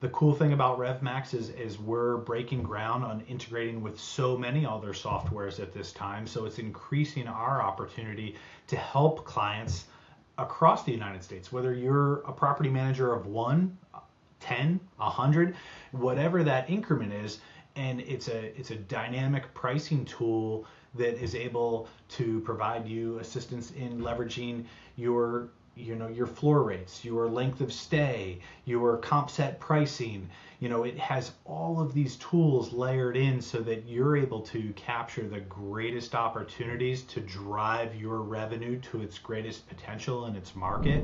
The cool thing about RevMax is we're breaking ground on integrating with so many other softwares at this time. So it's increasing our opportunity to help clients across the United States, whether you're a property manager of 1, 10, 100, whatever that increment is. And it's a dynamic pricing tool that is able to provide you assistance in leveraging your floor rates, your length of stay, your comp set pricing. It has all of these tools layered in so that you're able to capture the greatest opportunities to drive your revenue to its greatest potential in its market.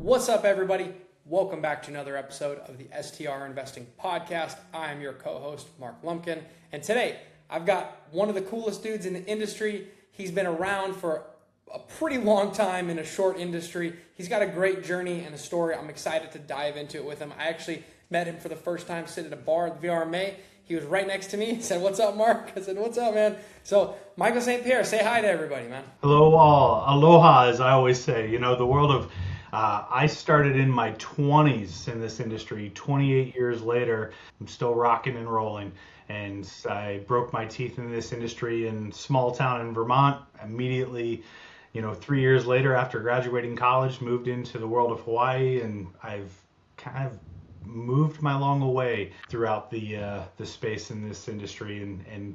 What's up, everybody? Welcome back to another episode of the STR Investing Podcast. I am your co-host, Mark Lumpkin, and today I've got one of the coolest dudes in the industry. He's been around for a pretty long time in a short industry. He's got a great journey and a story. I'm excited to dive into it with him. I actually met him for the first time sitting at a bar at the VRMA. He was right next to me. He said, "What's up, Mark?" I said, "What's up, man?" So, Michael St. Pierre, say hi to everybody, man. Hello all. Aloha, as I always say. The world of I started in my 20s in this industry. 28 years later, I'm still rocking and rolling. And I broke my teeth in this industry in small town in Vermont. Immediately, 3 years later after graduating college, moved into the world of Hawaii, and I've kind of moved my long way throughout the space in this industry and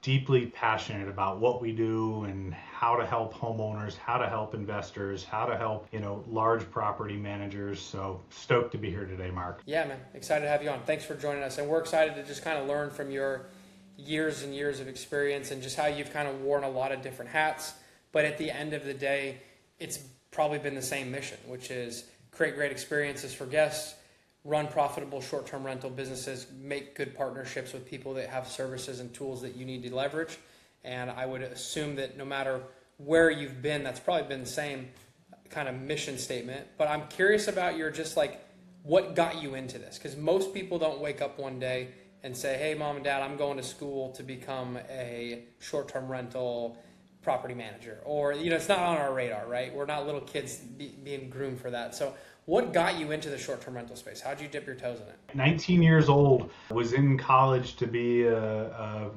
deeply passionate about what we do and how to help homeowners, how to help investors, how to help, large property managers. So stoked to be here today, Mark. Yeah, man. Excited to have you on. Thanks for joining us. And we're excited to just kind of learn from your years and years of experience and just how you've kind of worn a lot of different hats. But at the end of the day, it's probably been the same mission, which is create great experiences for guests, run profitable short-term rental businesses, make good partnerships with people that have services and tools that you need to leverage. And I would assume that no matter where you've been, that's probably been the same kind of mission statement. But I'm curious about your just like what got you into this, because most people don't wake up one day and say, "Hey, mom and dad, I'm going to school to become a short-term rental property manager," or it's not on our radar, right? We're not little kids being groomed for that. So what got you into the short-term rental space? How'd you dip your toes in it? 19 years old, was in college to be a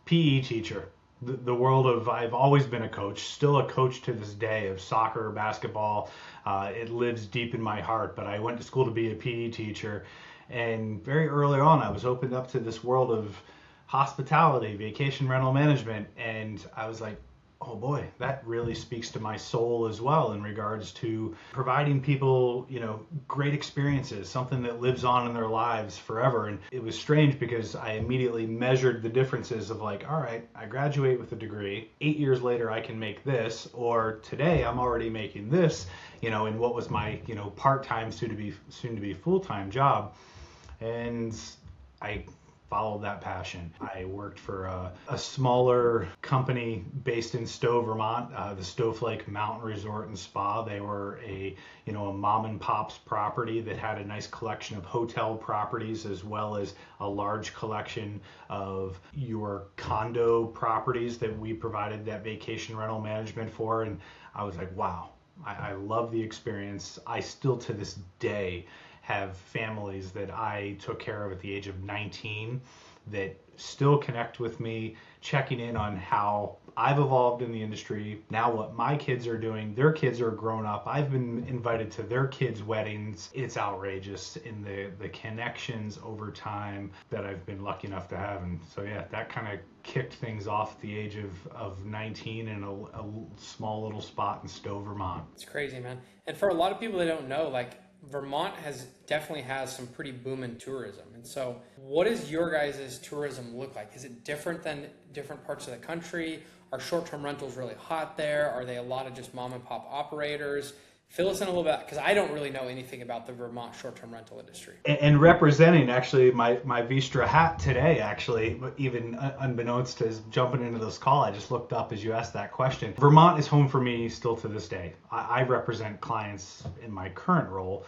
PE teacher. The world of, I've always been a coach, still a coach to this day of soccer, basketball. It lives deep in my heart, but I went to school to be a PE teacher. And very early on, I was opened up to this world of hospitality, vacation rental management. And I was like, oh boy, that really speaks to my soul as well in regards to providing people, great experiences, something that lives on in their lives forever. And it was strange because I immediately measured the differences of like, all right, I graduate with a degree, 8 years later I can make this, or today I'm already making this, in what was my, part-time soon to be full-time job. And I followed that passion. I worked for a smaller company based in Stowe, Vermont, the Snowflake Mountain Resort and Spa. They were a mom and pop's property that had a nice collection of hotel properties as well as a large collection of your condo properties that we provided that vacation rental management for. And I was like, wow, I love the experience. I still to this day have families that I took care of at the age of 19 that still connect with me, checking in on how I've evolved in the industry, now what my kids are doing. Their kids are grown up. I've been invited to their kids' weddings. It's outrageous in the connections over time that I've been lucky enough to have. And so, yeah, that kind of kicked things off at the age of 19 in a small little spot in Stowe, Vermont. It's crazy, man. And for a lot of people that don't know, like, Vermont definitely has some pretty booming tourism. And so what does your guys' tourism look like? Is it different than different parts of the country? Are short-term rentals really hot there? Are they a lot of just mom and pop operators? Fill us in a little bit, because I don't really know anything about the Vermont short-term rental industry. And representing actually my Vistra hat today, actually, even unbeknownst to jumping into this call, I just looked up as you asked that question. Vermont is home for me still to this day. I represent clients in my current role,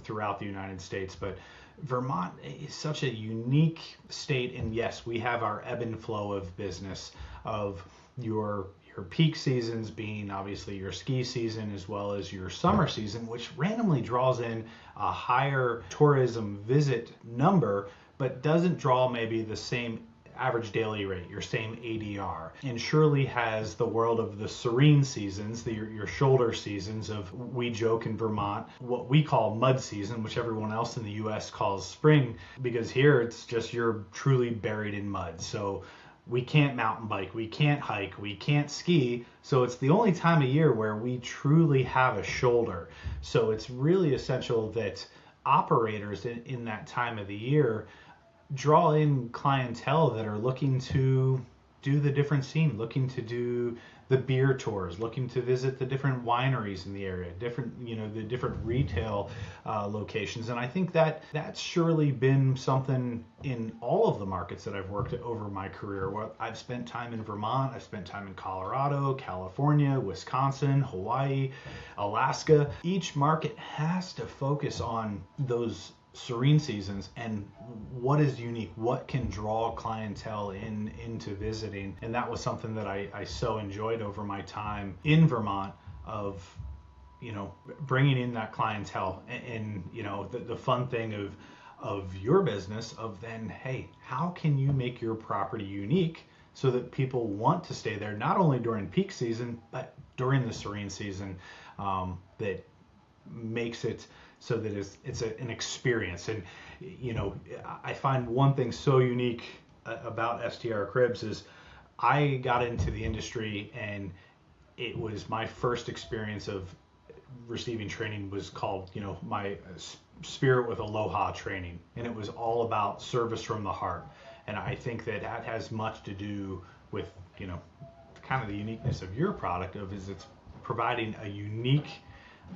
throughout the United States, but Vermont is such a unique state. And yes, we have our ebb and flow of business of your your peak seasons being obviously your ski season as well as your summer season, which randomly draws in a higher tourism visit number, but doesn't draw maybe the same average daily rate, your same ADR. And Shirley has the world of the serene seasons, your shoulder seasons of, we joke in Vermont, what we call mud season, which everyone else in the US calls spring, because here it's just you're truly buried in mud. So we can't mountain bike, we can't hike, we can't ski. So it's the only time of year where we truly have a shoulder. So it's really essential that operators in that time of the year draw in clientele that are looking to do the different scene, looking to do the beer tours, looking to visit the different wineries in the area, the different retail locations. And I think that that's surely been something in all of the markets that I've worked at over my career. I've spent time in Vermont, I've spent time in Colorado, California, Wisconsin, Hawaii, Alaska. Each market has to focus on those serene seasons and what is unique, what can draw clientele into visiting. And that was something that I so enjoyed over my time in Vermont, of bringing in that clientele. And the fun thing of your business of then, hey, how can you make your property unique so that people want to stay there, not only during peak season but during the serene season, that makes it so that it's an experience. And I find one thing so unique about STR Cribs is I got into the industry, and it was my first experience of receiving training was called my Spirit with Aloha training, and it was all about service from the heart. And I think that has much to do with kind of the uniqueness of your product is it's providing a unique,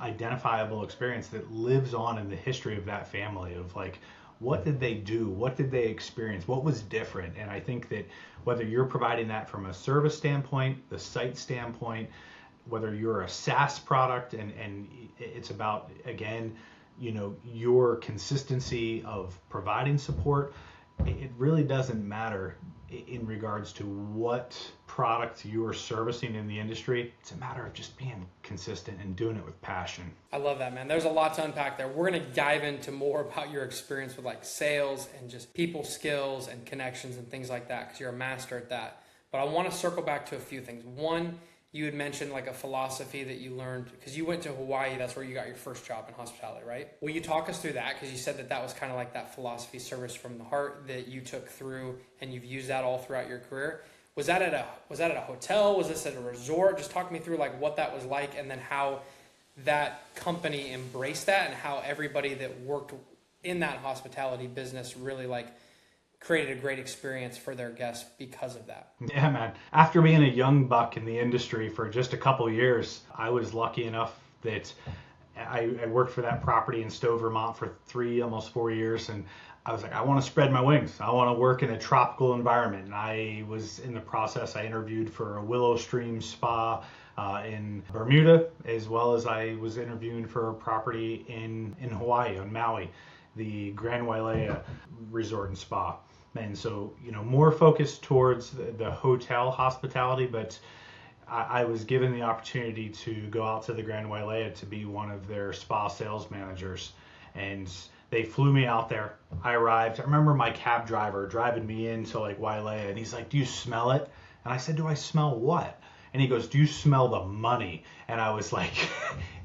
identifiable experience that lives on in the history of that family, of like, what did they do, what did they experience, what was different. And I think that whether you're providing that from a service standpoint, the site standpoint, whether you're a SaaS product and it's about, again, your consistency of providing support, it really doesn't matter in regards to what product you are servicing in the industry. It's a matter of just being consistent and doing it with passion. I love that, man. There's a lot to unpack there. We're going to dive into more about your experience with like sales and just people skills and connections and things like that, because you're a master at that. But I want to circle back to a few things. One, you had mentioned like a philosophy that you learned because you went to Hawaii. That's where you got your first job in hospitality, right? Will you talk us through that? Because you said that was kind of like that philosophy, service from the heart, that you took through and you've used that all throughout your career. Was that at a hotel? Was this at a resort? Just talk me through like what that was like, and then how that company embraced that, and how everybody that worked in that hospitality business really like created a great experience for their guests because of that. Yeah, man. After being a young buck in the industry for just a couple years, I was lucky enough that I worked for that property in Stowe, Vermont for 3, almost 4 years. And I was like, I want to spread my wings. I want to work in a tropical environment. And I was in the process, I interviewed for a Willow Stream Spa in Bermuda, as well as I was interviewing for a property in Hawaii, on Maui, the Grand Wailea Resort and Spa. And so, more focused towards the hotel hospitality, but I was given the opportunity to go out to the Grand Wailea to be one of their spa sales managers. And they flew me out there. I arrived. I remember my cab driver driving me into like Wailea, and he's like, "Do you smell it?" And I said, "Do I smell what?" And he goes, "Do you smell the money?" And I was like,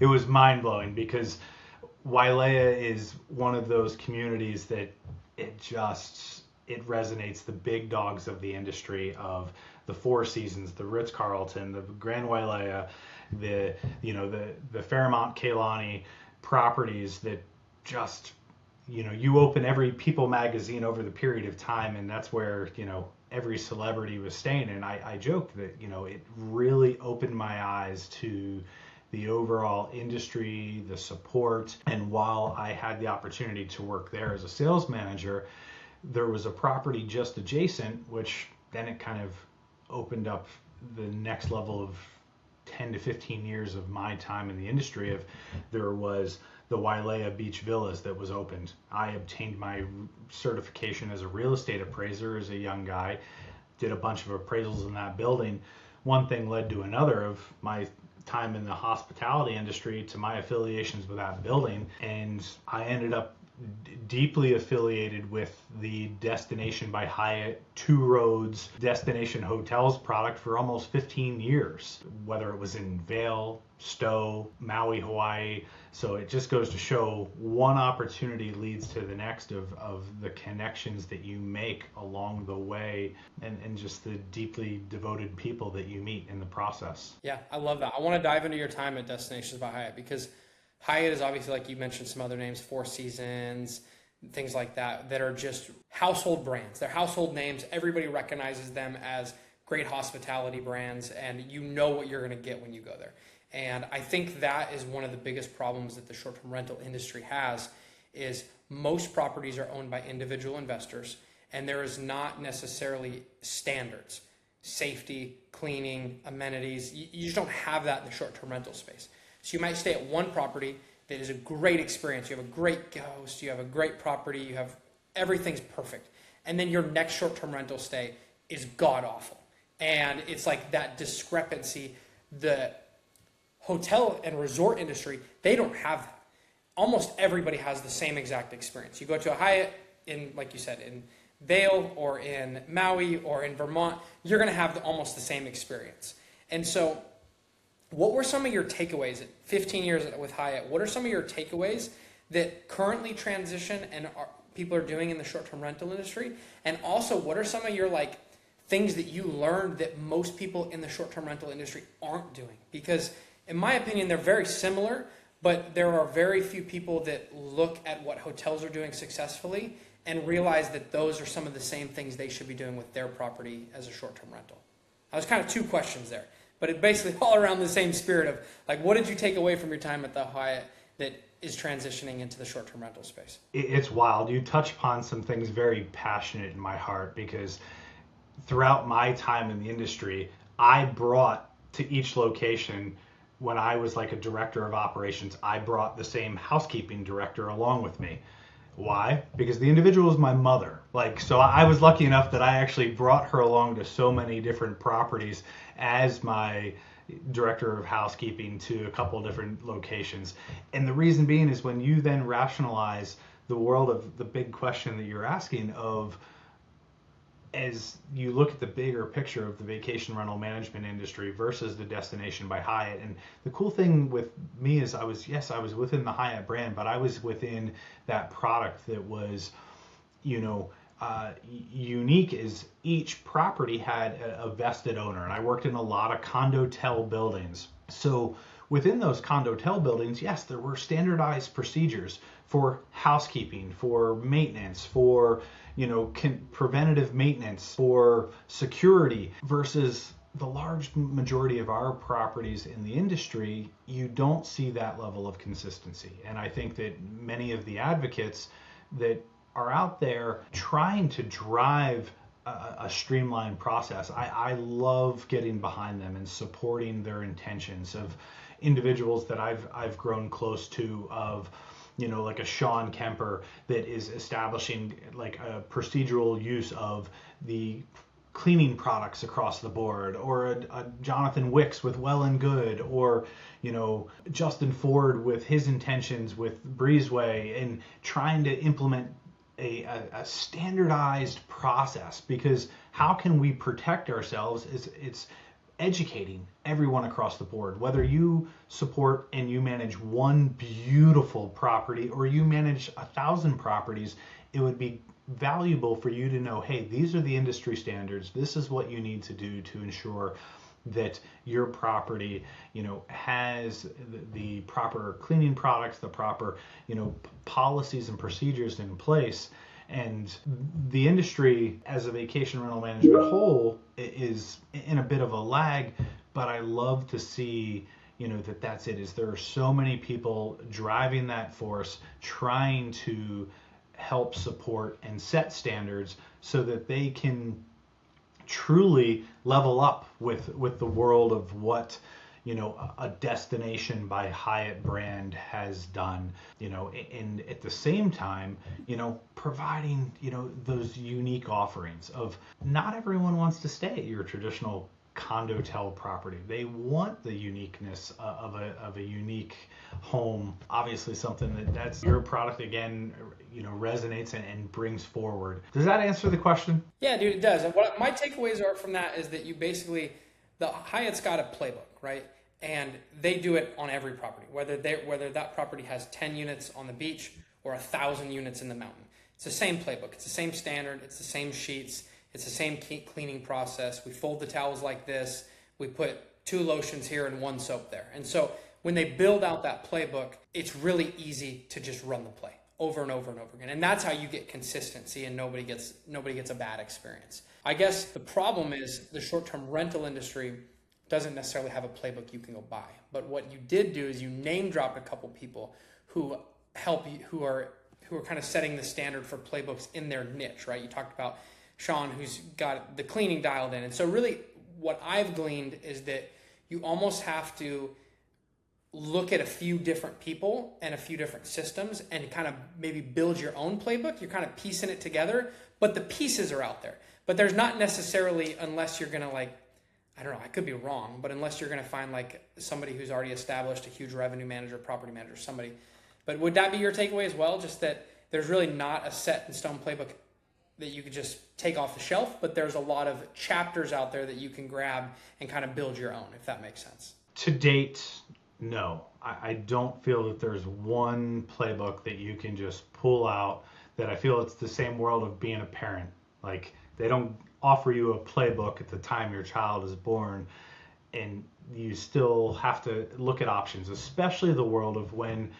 it was mind blowing, because Wailea is one of those communities that it resonates the big dogs of the industry, of the Four Seasons, the Ritz-Carlton, the Grand Wailea, the Fairmont Kailani properties that just, you open every People magazine over the period of time, and that's where, every celebrity was staying. And I joked that, it really opened my eyes to the overall industry, the support. And while I had the opportunity to work there as a sales manager, there was a property just adjacent, which then it kind of opened up the next level of 10 to 15 years of my time in the industry. There was the Wailea Beach Villas that was opened. I obtained my certification as a real estate appraiser as a young guy, did a bunch of appraisals in that building. one thing led to another of my time in the hospitality industry to my affiliations with that building, and I ended up deeply affiliated with the Destination by Hyatt Two Roads Destination Hotels product for almost 15 years, whether it was in Vail, Stowe, Maui, Hawaii. So it just goes to show one opportunity leads to the next of the connections that you make along the way, and just the deeply devoted people that you meet in the process. Yeah, I love that. I want to dive into your time at Destinations by Hyatt, because Hyatt is obviously, like you mentioned, some other names, Four Seasons, things like that, that are just household brands. They're household names. Everybody recognizes them as great hospitality brands, and you know what you're going to get when you go there. And I think that is one of the biggest problems that the short-term rental industry has, is most properties are owned by individual investors, and there is not necessarily standards, safety, cleaning, amenities. You just don't have that in the short-term rental space. So you might stay at one property that is a great experience. You have a great ghost, you have a great property, you have everything's perfect. And then your next short-term rental stay is god-awful. And it's like that discrepancy. The hotel and resort industry, they don't have that. Almost everybody has the same exact experience. You go to a Hyatt in, like you said, in Vail or in Maui or in Vermont, you're going to have almost the same experience. And so what were some of your takeaways at 15 years with Hyatt? What are some of your takeaways that currently transition and people are doing in the short-term rental industry? And also, what are some of your things that you learned that most people in the short-term rental industry aren't doing? Because in my opinion, they're very similar, but there are very few people that look at what hotels are doing successfully and realize that those are some of the same things they should be doing with their property as a short-term rental. That was kind of two questions there. But it's basically all around the same spirit of, what did you take away from your time at the Hyatt that is transitioning into the short-term rental space? It's wild. You touch upon some things very passionate in my heart, because throughout my time in the industry, I brought to each location, when I was like a director of operations, I brought the same housekeeping director along with me. Why? Because the individual is my mother. So I was lucky enough that I actually brought her along to so many different properties as my director of housekeeping to a couple different locations. And the reason being is, when you then rationalize the world of the big question that you're asking of, as you look at the bigger picture of the vacation rental management industry versus the Destination by Hyatt. And the cool thing with me is I was within the Hyatt brand, but I was within that product that was, unique, is each property had a vested owner. And I worked in a lot of condotel buildings. So within those condotel buildings, yes, there were standardized procedures for housekeeping, for maintenance, for preventative maintenance, for security, versus the large majority of our properties in the industry. You don't see that level of consistency. And I think that many of the advocates that are out there trying to drive a streamlined process, I love getting behind them and supporting their intentions, of individuals that I've grown close to, of like a Sean Kemper that is establishing a procedural use of the cleaning products across the board, or a Jonathan Wicks with Well and Good, or Justin Ford with his intentions with Breezeway, and trying to implement a standardized process. Because how can we protect ourselves? It's educating everyone across the board, whether you support and you manage one beautiful property or you manage 1,000 properties. It would be valuable for you to know, hey, these are the industry standards. This is what you need to do to ensure that your property, has the proper cleaning products, the proper, policies and procedures in place. And the industry, as a vacation rental management whole, is in a bit of a lag, but I love to see, that's it, is there are so many people driving that force, trying to help support and set standards so that they can truly level up with the world of what a Destination by Hyatt brand has done, and at the same time, providing, those unique offerings of, not everyone wants to stay at your traditional condotel property. They want the uniqueness of a unique home. Obviously, something that's your product again, resonates and brings forward. Does that answer the question? Yeah, dude, it does. And what my takeaways are from that is that you basically, the Hyatt's got a playbook, right? And they do it on every property, whether that property has 10 units on the beach or 1,000 units in the mountain. It's the same playbook. It's the same standard. It's the same sheets. It's the same cleaning process. We fold the towels like this. We put 2 lotions here and 1 soap there. And so when they build out that playbook, it's really easy to just run the play over and over and over again. And that's how you get consistency and nobody gets a bad experience. I guess the problem is the short-term rental industry doesn't necessarily have a playbook you can go buy. But what you did do is you name dropped a couple people who help you, who are kind of setting the standard for playbooks in their niche, right? You talked about Sean, who's got the cleaning dialed in. And so really what I've gleaned is that you almost have to look at a few different people and a few different systems and kind of maybe build your own playbook. You're kind of piecing it together, but the pieces are out there. But there's not necessarily, unless you're going to I don't know, I could be wrong, but unless you're going to find somebody who's already established, a huge revenue manager, property manager, somebody. But would that be your takeaway as well? Just that there's really not a set in stone playbook that you could just take off the shelf, but there's a lot of chapters out there that you can grab and kind of build your own, if that makes sense. To date, no. I don't feel that there's one playbook that you can just pull out that I feel it's the same world of being a parent. They don't offer you a playbook at the time your child is born, and you still have to look at options, especially the world of when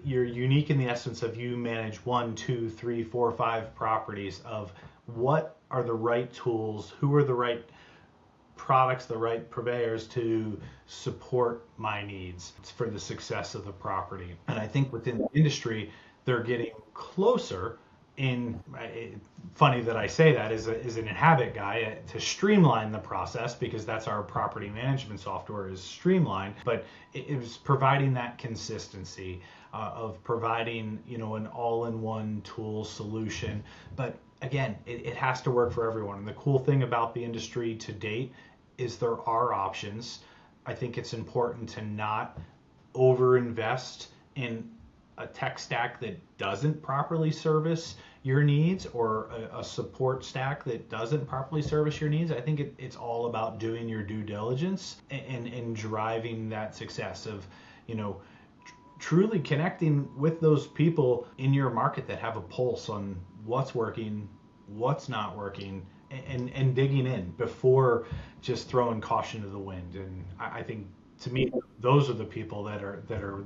you're unique in the essence of you manage 1, 2, 3, 4, 5 properties, of what are the right tools, who are the right products, the right purveyors to support my needs for the success of the property. And I think within the industry, they're getting closer. Funny that I say that as an Inhabit guy, to streamline the process, because that's our property management software is streamlined, but it was providing that consistency of providing an all-in-one tool solution. But again, it has to work for everyone. And the cool thing about the industry to date is there are options. I think it's important to not overinvest in a tech stack that doesn't properly service your needs, or a support stack that doesn't properly service your needs. I think it's all about doing your due diligence and driving that success of, truly connecting with those people in your market that have a pulse on what's working, what's not working, and digging in before just throwing caution to the wind. And I think, to me, those are the people that are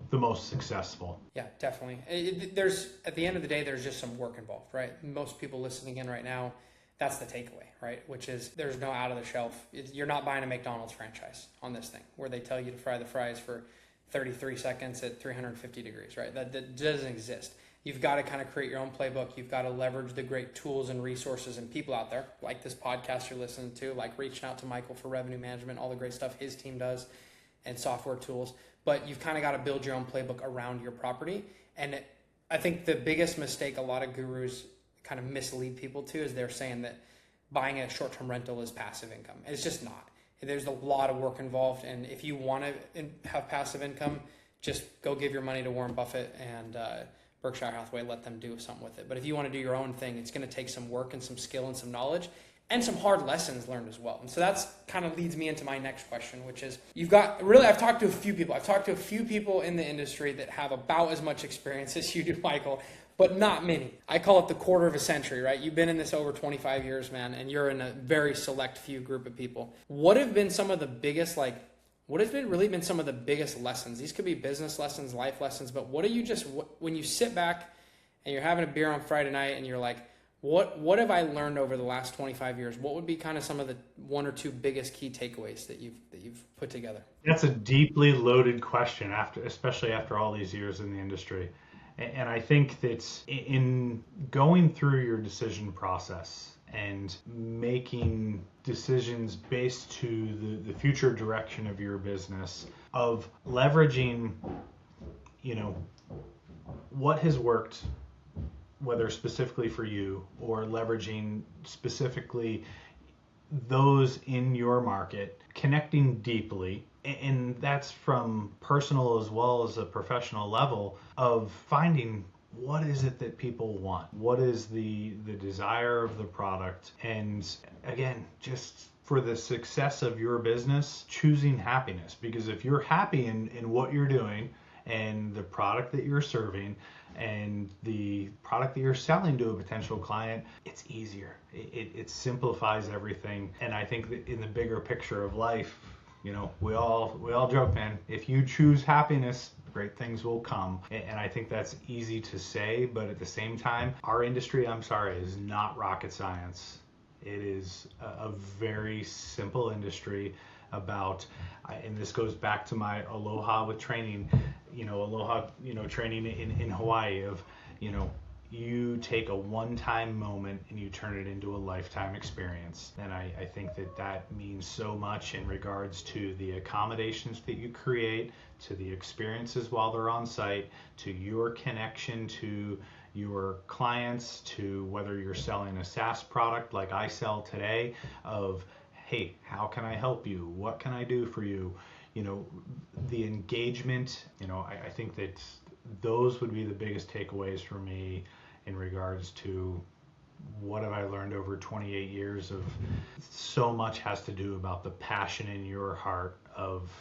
the most successful. Yeah, definitely. There's, at the end of the day, there's just some work involved, right? Most people listening in right now, that's the takeaway, right? Which is there's no out of the shelf. You're not buying a McDonald's franchise on this thing where they tell you to fry the fries for 33 seconds at 350 degrees, right? That doesn't exist. You've got to kind of create your own playbook. You've got to leverage the great tools and resources and people out there, like this podcast you're listening to, like reaching out to Michael for revenue management, all the great stuff his team does, and software tools. But you've kind of got to build your own playbook around your property. And I think the biggest mistake a lot of gurus kind of mislead people to is they're saying that buying a short-term rental is passive income. It's just not. There's a lot of work involved. And if you want to have passive income, just go give your money to Warren Buffett and Berkshire Hathaway, let them do something with it. But if you want to do your own thing, it's going to take some work and some skill and some knowledge and some hard lessons learned as well. And so that's kind of leads me into my next question, which is I've talked to a few people. I've talked to a few people in the industry that have about as much experience as you do, Michael, but not many. I call it the quarter of a century, right? You've been in this over 25 years, man, and you're in a very select few group of people. What have been some of the biggest, really been some of the biggest lessons? These could be business lessons, life lessons, but when you sit back and you're having a beer on Friday night and you're like, what have I learned over the last 25 years? What would be kind of some of the 1 or 2 biggest key takeaways that you've put together? That's a deeply loaded question, especially after all these years in the industry. And I think that in going through your decision process and making decisions based to the future direction of your business, of leveraging, what has worked, whether specifically for you or leveraging specifically those in your market, connecting deeply, and that's from personal as well as a professional level of finding what is it that people want? What is the desire of the product? And again, just for the success of your business, choosing happiness. Because if you're happy in what you're doing and the product that you're serving and the product that you're selling to a potential client, it's easier. It simplifies everything. And I think that in the bigger picture of life, we all joke, man, if you choose happiness, great things will come. And I think that's easy to say, but at the same time, our industry, I'm sorry, is not rocket science. It is a very simple industry about, and this goes back to my aloha with training, training in Hawaii of, you take a one-time moment and you turn it into a lifetime experience. And I think that means so much in regards to the accommodations that you create, to the experiences while they're on site, to your connection to your clients, to whether you're selling a SaaS product like I sell today of, hey, how can I help you? What can I do for you? The engagement, I think that those would be the biggest takeaways for me in regards to what have I learned over 28 years of so much has to do about the passion in your heart of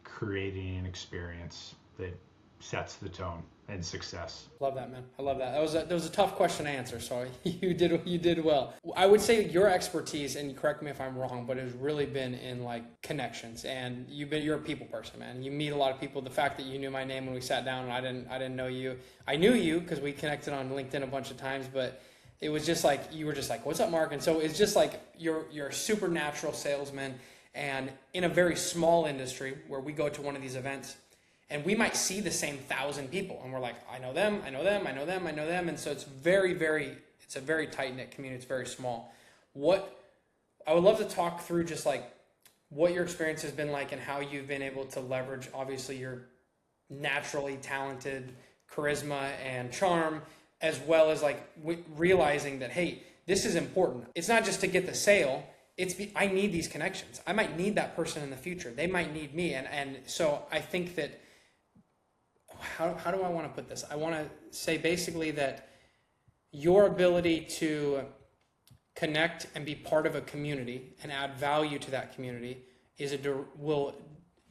creating an experience that sets the tone and success. Love that, man. I love that. That was a tough question to answer, so you did well. I would say your expertise, and correct me if I'm wrong, but it's really been in like connections, and you're a people person, man. You meet a lot of people. The fact that you knew my name when we sat down, and I didn't know you. I knew you because we connected on LinkedIn a bunch of times, but it was just like you were just like, "What's up, Mark?" And so it's just like you're a supernatural salesman, and in a very small industry where we go to one of these events. And we might see the same 1,000 people, and we're like, I know them, I know them, I know them, I know them. And so it's a very tight-knit community. It's very small. I would love to talk through just like what your experience has been like and how you've been able to leverage, obviously, your naturally talented charisma and charm, as well as like realizing that, hey, this is important. It's not just to get the sale. I need these connections. I might need that person in the future. They might need me. And so I think that, how do I want to put this? I want to say basically that your ability to connect and be part of a community and add value to that community will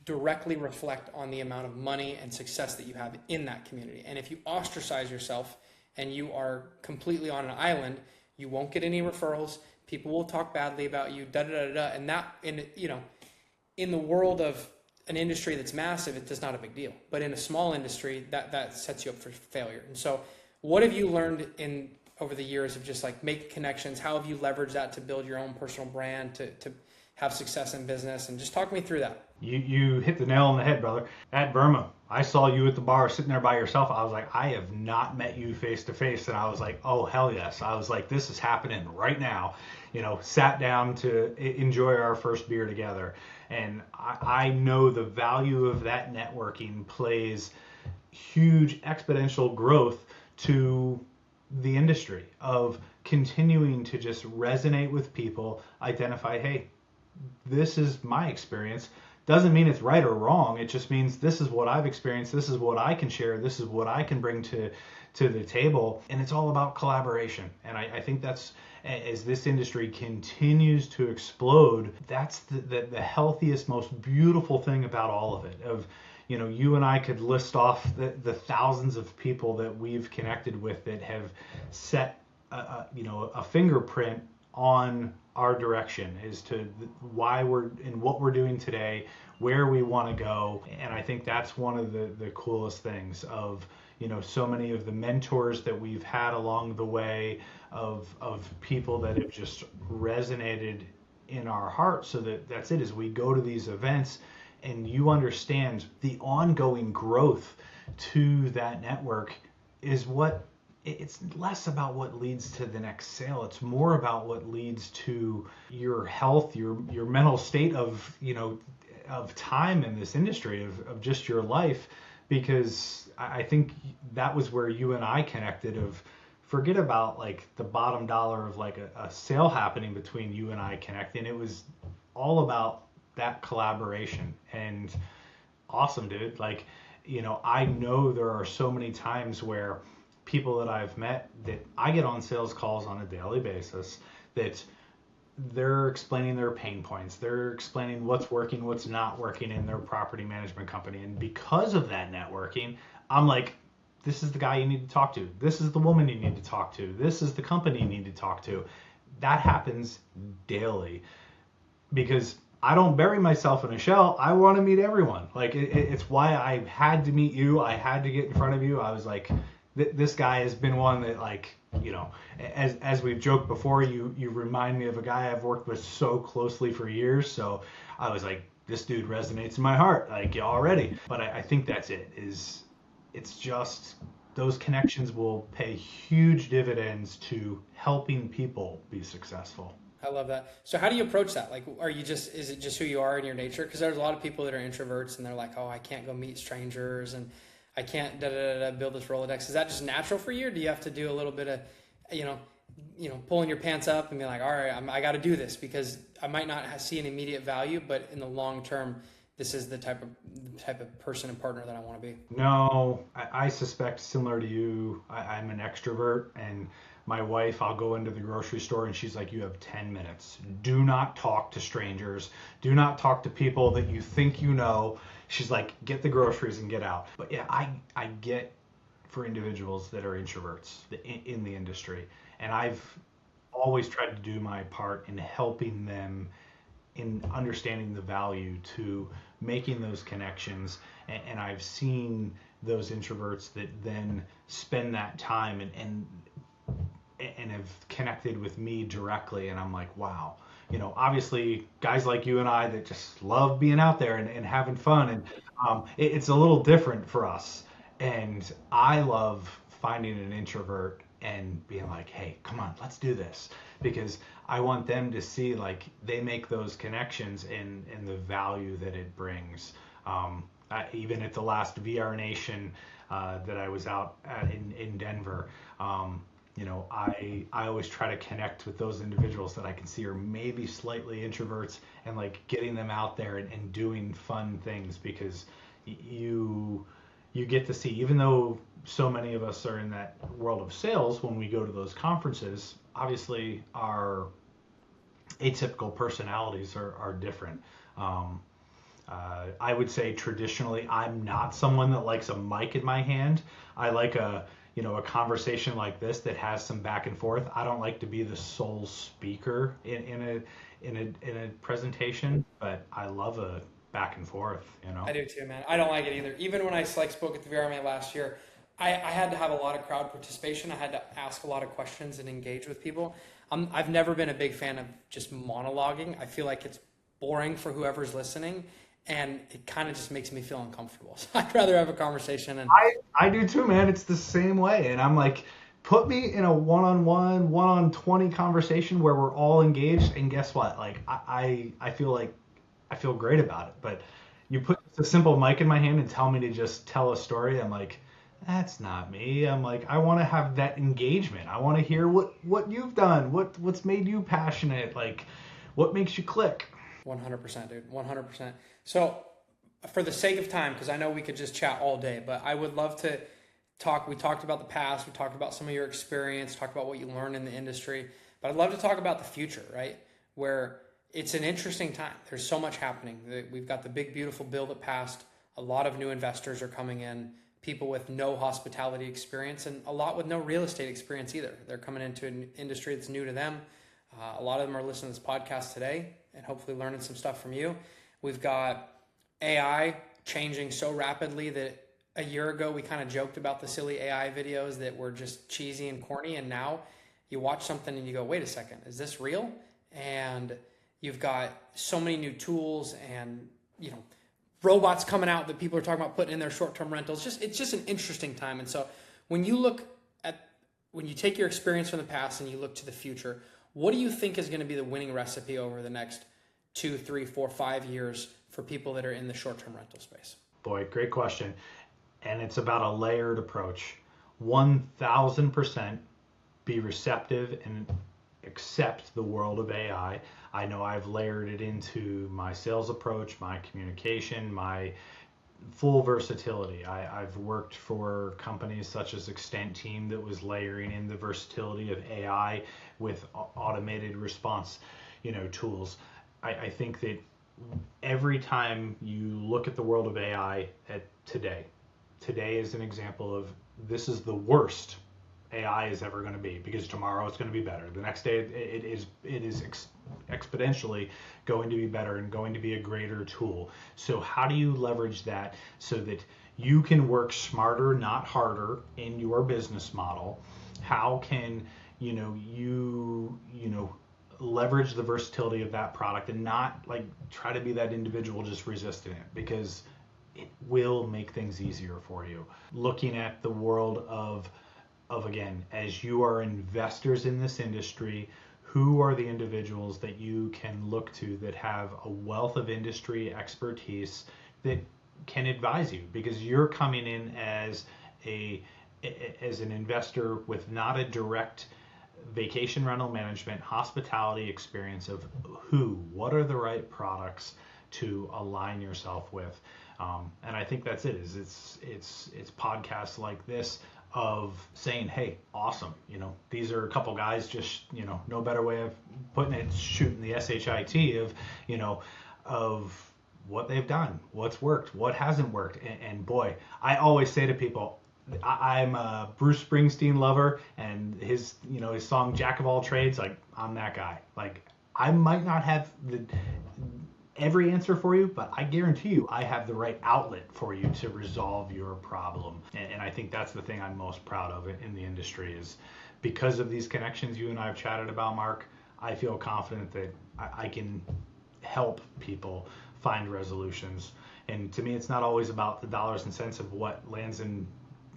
directly reflect on the amount of money and success that you have in that community. And if you ostracize yourself and you are completely on an island, you won't get any referrals. People will talk badly about you, and that in the world of an industry that's massive, it's not a big deal. But in a small industry, that sets you up for failure. And so, what have you learned over the years of just like make connections? How have you leveraged that to build your own personal brand, to have success in business? And just talk me through that. You hit the nail on the head, brother. At Burma, I saw you at the bar sitting there by yourself. I was like, I have not met you face to face. And I was like, oh, hell yes. I was like, this is happening right now. Sat down to enjoy our first beer together. And I know the value of that networking plays huge exponential growth to the industry of continuing to just resonate with people, identify, hey, this is my experience. Doesn't mean it's right or wrong. It just means this is what I've experienced. This is what I can share. This is what I can bring to the table. And it's all about collaboration. And I think that's, as this industry continues to explode, that's the healthiest, most beautiful thing about all of it. Of, you and I could list off the thousands of people that we've connected with that have set a fingerprint on our direction as to why we're and what we're doing today, where we want to go. And I think that's one of the coolest things of, so many of the mentors that we've had along the way of people that have just resonated in our heart. So that's it, as we go to these events and you understand the ongoing growth to that network is what it's less about what leads to the next sale. It's more about what leads to your health, your mental state of time in this industry, of just your life. Because I think that was where you and I connected of forget about like the bottom dollar of like a sale happening between you and I connecting. It was all about that collaboration. And awesome, dude. Like, I know there are so many times where people that I've met that I get on sales calls on a daily basis that they're explaining their pain points. They're explaining what's working, what's not working in their property management company. And because of that networking, I'm like, this is the guy you need to talk to. This is the woman you need to talk to. This is the company you need to talk to. That happens daily because I don't bury myself in a shell. I want to meet everyone. Like it's why I had to meet you. I had to get in front of you. I was like, this guy has been one that like, as we've joked before, you remind me of a guy I've worked with so closely for years. So I was like, this dude resonates in my heart, like already. But I think that's it. It's just those connections will pay huge dividends to helping people be successful. I love that. So how do you approach that? Like, is it just who you are in your nature? Because there's a lot of people that are introverts and they're like, oh, I can't go meet strangers and I can't build this Rolodex. Is that just natural for you? Or do you have to do a little bit of, pulling your pants up and be like, all right, I got to do this because I might not see an immediate value, but in the long term, this is the type of person and partner that I want to be. No, I suspect similar to you, I'm an extrovert, and my wife, I'll go into the grocery store and she's like, you have 10 minutes. Do not talk to strangers. Do not talk to people that you think you know. She's like, get the groceries and get out. But yeah, I get for individuals that are introverts in the industry. And I've always tried to do my part in helping them in understanding the value to making those connections. And I've seen those introverts that then spend that time and have connected with me directly. And I'm like, wow, obviously guys like you and I that just love being out there and having fun. And it's a little different for us. And I love finding an introvert and being like, hey, come on, let's do this. Because I want them to see like they make those connections and the value that it brings. Even at the last VR Nation that I was out at in Denver, I always try to connect with those individuals that I can see are maybe slightly introverts and like getting them out there and doing fun things because you get to see, even though so many of us are in that world of sales, when we go to those conferences, obviously our atypical personalities are different. I would say traditionally, I'm not someone that likes a mic in my hand. I like a conversation like this that has some back and forth. I don't like to be the sole speaker in a presentation, but I love a back and forth. I do too, man. I don't like it either. Even when I spoke at the VRMA last year, I had to have a lot of crowd participation. I had to ask a lot of questions and engage with people. I've never been a big fan of just monologuing. I feel like it's boring for whoever's listening, and it kind of just makes me feel uncomfortable. So I'd rather have a conversation. And I do too, man. It's the same way. And I'm like, put me in a one-on-one, 1-on-20 conversation where we're all engaged, and guess what? Like I feel great about it. But you put a simple mic in my hand and tell me to just tell a story, I'm like, that's not me. I'm like, I want to have that engagement. I want to hear what you've done, what's made you passionate, like what makes you click. 100%, dude. 100%. So for the sake of time, because I know we could just chat all day, but I would love to talk. We talked about the past. We talked about some of your experience, talked about what you learned in the industry, but I'd love to talk about the future, right? Where it's an interesting time. There's so much happening. We've got the big, beautiful bill that passed. A lot of new investors are coming in, people with no hospitality experience, and a lot with no real estate experience either. They're coming into an industry that's new to them. A lot of them are listening to this podcast today and hopefully learning some stuff from you. We've got AI changing so rapidly that a year ago we kind of joked about the silly AI videos that were just cheesy and corny, and now you watch something and you go, wait a second, is this real? And you've got so many new tools and robots coming out that people are talking about putting in their short-term rentals. It's just an interesting time. And so when you take your experience from the past and you look to the future, what do you think is going to be the winning recipe over the next 2, 3, 4, 5 years for people that are in the short-term rental space? Boy, great question. And it's about a layered approach. 1,000% be receptive and accept the world of AI. I know I've layered it into my sales approach, my communication, my full versatility. I've worked for companies such as Extent Team that was layering in the versatility of AI with automated response, tools. I think that every time you look at the world of AI today is an example of this is the worst AI is ever going to be, because tomorrow it's going to be better. The next day it is exponentially going to be better and going to be a greater tool. So how do you leverage that so that you can work smarter, not harder in your business model? How can you leverage the versatility of that product and not like try to be that individual just resisting it, because it will make things easier for you. Looking at the world of again, as you are investors in this industry, who are the individuals that you can look to that have a wealth of industry expertise that can advise you, because you're coming in as an investor with not a direct vacation rental management hospitality experience of what are the right products to align yourself with. And I think that's it. It's podcasts like this of saying, hey, awesome, these are a couple guys just, no better way of putting it, shooting the SHIT of what they've done, what's worked, what hasn't worked. And boy, I always say to people, I'm a Bruce Springsteen lover, and his song Jack of All Trades, like I'm that guy. Like I might not have every answer for you, but I guarantee you I have the right outlet for you to resolve your problem. And I think that's the thing I'm most proud of in the industry, is because of these connections you and I have chatted about, Mark, I feel confident that I can help people find resolutions. And to me, it's not always about the dollars and cents of what lands in,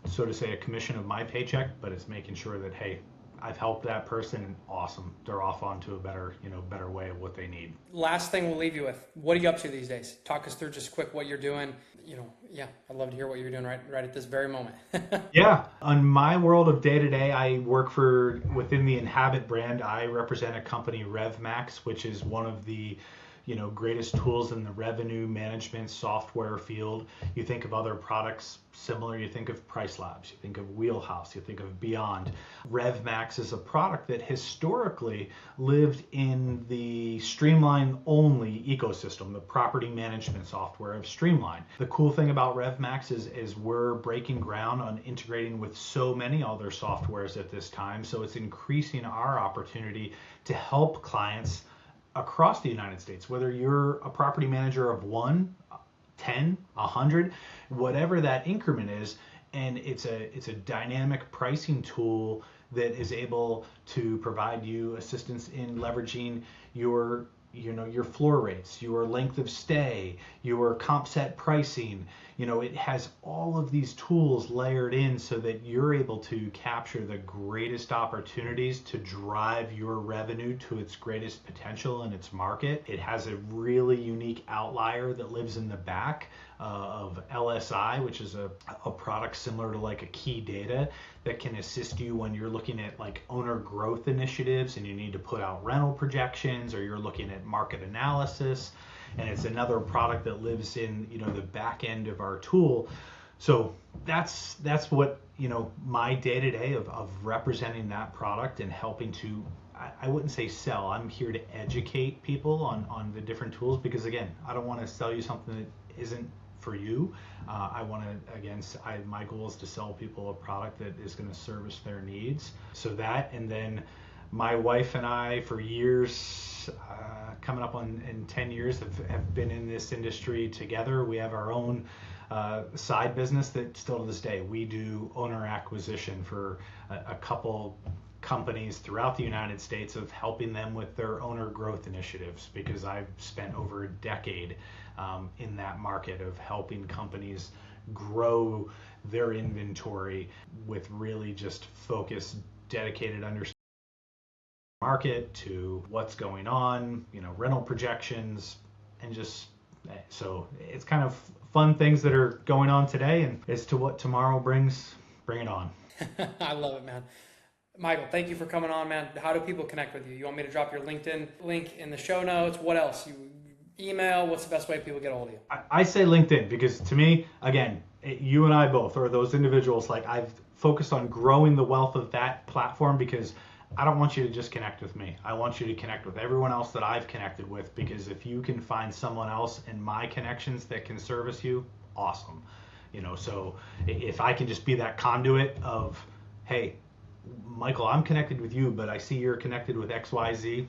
so to say, a commission of my paycheck, but it's making sure that, hey, I've helped that person, and awesome, they're off onto a better way of what they need. Last thing we'll leave you with, what are you up to these days? Talk us through just quick what you're doing. I'd love to hear what you're doing right at this very moment. Yeah, on my world of day to day, I work within the Inhabit brand. I represent a company, RevMax, which is one of the greatest tools in the revenue management software field. You think of other products similar, you think of Price Labs, you think of Wheelhouse, you think of Beyond. RevMax is a product that historically lived in the Streamline only ecosystem, the property management software of Streamline. The cool thing about RevMax is we're breaking ground on integrating with so many other softwares at this time, so it's increasing our opportunity to help clients across the United States, whether you're a property manager of 1, 10, 100, whatever that increment is. And it's a dynamic pricing tool that is able to provide you assistance in leveraging your floor rates, your length of stay, your comp set pricing. It has all of these tools layered in so that you're able to capture the greatest opportunities to drive your revenue to its greatest potential in its market. It has a really unique outlier that lives in the back of LSI, which is a product similar to like a key data that can assist you when you're looking at like owner growth initiatives and you need to put out rental projections, or you're looking at market analysis. And it's another product that lives in the back end of our tool. So that's what my day to day of representing that product and helping to, I wouldn't say sell, I'm here to educate people on the different tools, because again, I don't want to sell you something that isn't for you. I want to, again, my goal is to sell people a product that is going to service their needs. So that, and then my wife and I, for years, coming up in 10 years, have been in this industry together. We have our own side business that still to this day, we do owner acquisition for a couple companies throughout the United States, of helping them with their owner growth initiatives, because I've spent over a decade in that market of helping companies grow their inventory with really just focused, dedicated understanding market to what's going on, rental projections, and just so it's kind of fun things that are going on today, and as to what tomorrow brings, bring it on. I love it, man. Michael, thank you for coming on, man. How do people connect with you? You want me to drop your LinkedIn link in the show notes? What else? Email? What's the best way people get a hold of you? I say LinkedIn because to me, again, you and I both, or those individuals, like I've focused on growing the wealth of that platform because I don't want you to just connect with me. I want you to connect with everyone else that I've connected with, because if you can find someone else in my connections that can service you, awesome. So if I can just be that conduit of, hey, Michael, I'm connected with you, but I see you're connected with XYZ.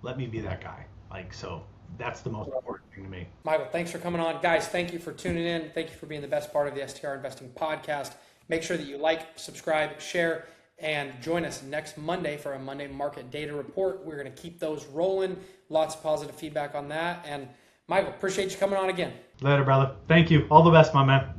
Let me be that guy. So that's the most important thing to me. Michael, thanks for coming on. Guys, thank you for tuning in. Thank you for being the best part of the STR Investing podcast. Make sure that you like, subscribe, share, and join us next Monday for a Monday market data report. We're going to keep those rolling. Lots of positive feedback on that. And Michael, appreciate you coming on again. Later, brother. Thank you. All the best, my man.